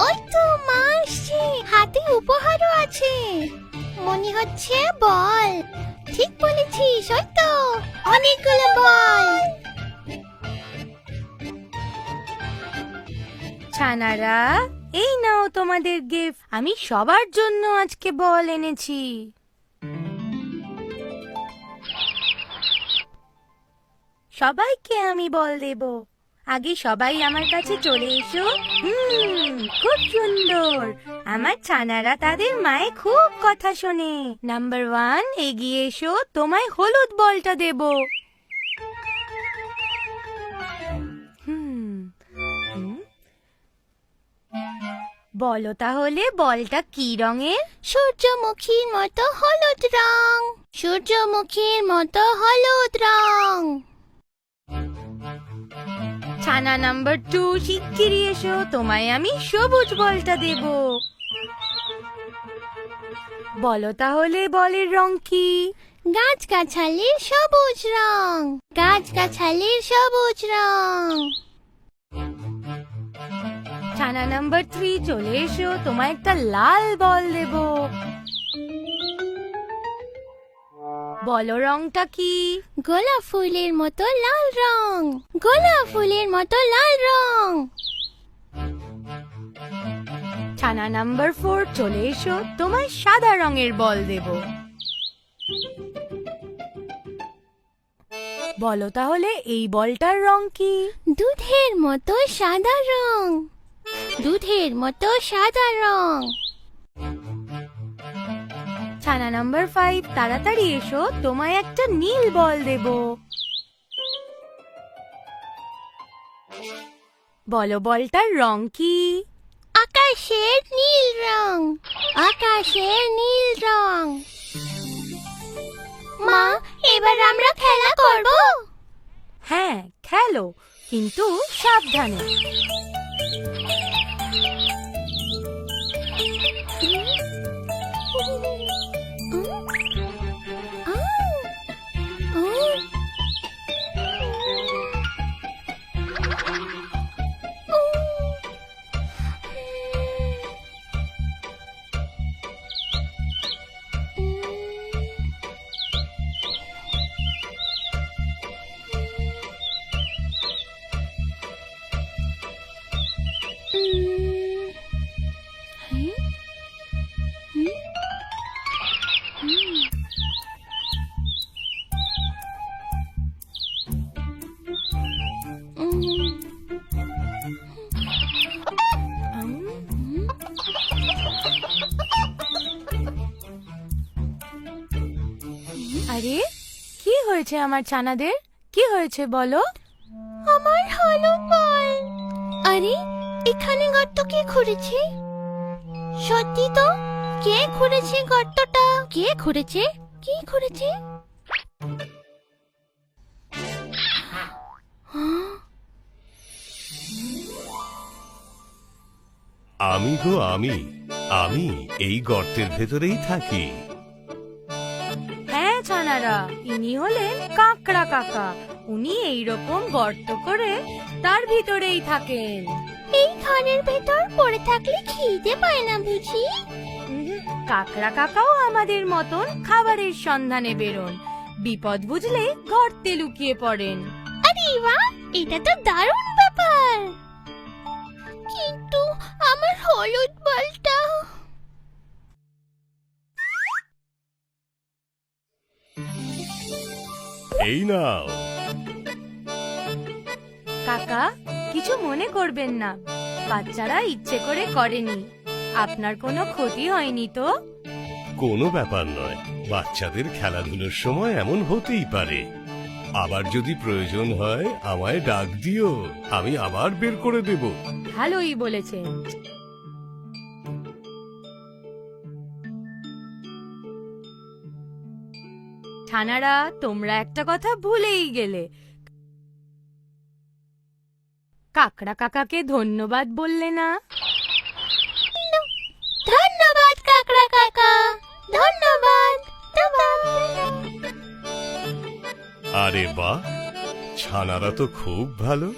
ওই তো মা আসছে, হাতে উপহারও আছে, মনে হচ্ছে বল। ঠিক বলেছিস, ওই তো অনেকগুলো বল। ছানারা, এই নাও তোমাদের গিফট। আমি সবার জন্য আজকে বল এনেছি। সবাইকে আমি বল দেব। আগে সবাই আমার কাছে চলে এসো। খুব সুন্দর। আমার ছানারা তাদের মায়ে খুব কথা শোনে। নাম্বার 1, এগিয়ে এসো, তোমায় হলুদ বলটা দেব। বলো তাহলে বলটা কি রঙের? সূর্যমুখীর মতো হলুদ রং, সূর্যমুখীর মতো হলুদ রং। ছানা নাম্বার 2, শিগগিরই এসো, তোমায় আমি সবুজ বলটা দেব। বলো তাহলে বলের রং কি? গাছগাছালির সবুজ রং, গাছগাছালির সবুজ রং। ছানা নাম্বার 3, চলে এসো, তোমায় একটা লাল বল দেব। বলো রংটা কি? গোলাপ ফুলের মতো লাল রং, গোলাপ ফুলের মতো লাল রং। ছানা নাম্বার 4, চলে এসো, তোমায় সাদা রঙের বল দেব। বলো তাহলে এই বলটার রং কি? দুধের মতো সাদা রং, দুধের মতো সাদা রং। ছানা নাম্বার 5, তাড়াতাড়ি এসো, তোমায় একটা নীল বল দেব। বলো বলটার রং কি? আকাশের নীল রং, আকাশের নীল রং। মা, এবার আমরা খেলা করব? হ্যাঁ, খেলো, কিন্তু সাবধানে। আরে, কি হয়েছে আমার ছানাদের? কি হয়েছে বলো? আমার হলুদ বল। আরে, এখানে গর্ত কে খুঁড়েছে? সত্যি তো, কে খুঁড়েছে গর্তটা? কে খুঁড়েছে? কে খুঁড়েছে? আমি গো আমি, আমি এই গর্তের ভেতরেই থাকি। হ্যাঁ ছানারা, ইনি হলেন কাকড়া কাকা। উনি এইরকম গর্ত করে তার ভিতরেই থাকেন। এই ঘরের ভেতর পড়ে থাকলে খিদে পায় না বুঝি? কাকড়া কাকাও আমাদের মতন খাবারের সন্ধানে বেরোন। বিপদ বুঝলে গর্তে লুকিয়ে পড়েন। আরে বাহ, এটা তো দারুণ ব্যাপার। কিন্তু আমার হলুদ বলটা? এই নাও। কাকা, কিছু মনে করবেন না, বাচ্চারা ইচ্ছে করে করেনি। আপনার কোনো ক্ষতি হয়নি তো? কোনো ব্যাপার নয়, বাচ্চাদের খেলাধুলোর সময় এমন হতেই পারে। আবার যদি প্রয়োজন হয় আমায় ডাক দিও, আমি আবার বের করে দেব। ভালোই বলেছেন। ছানারা, তোমরা একটা কথা ভুলেই গেলে। কাকড়া কাকাকে ধন্যবাদ বললে না। ধন্যবাদ কাকড়া কাকা, ধন্যবাদ। আরে বাহ, ছানারা তো খুব ভালো।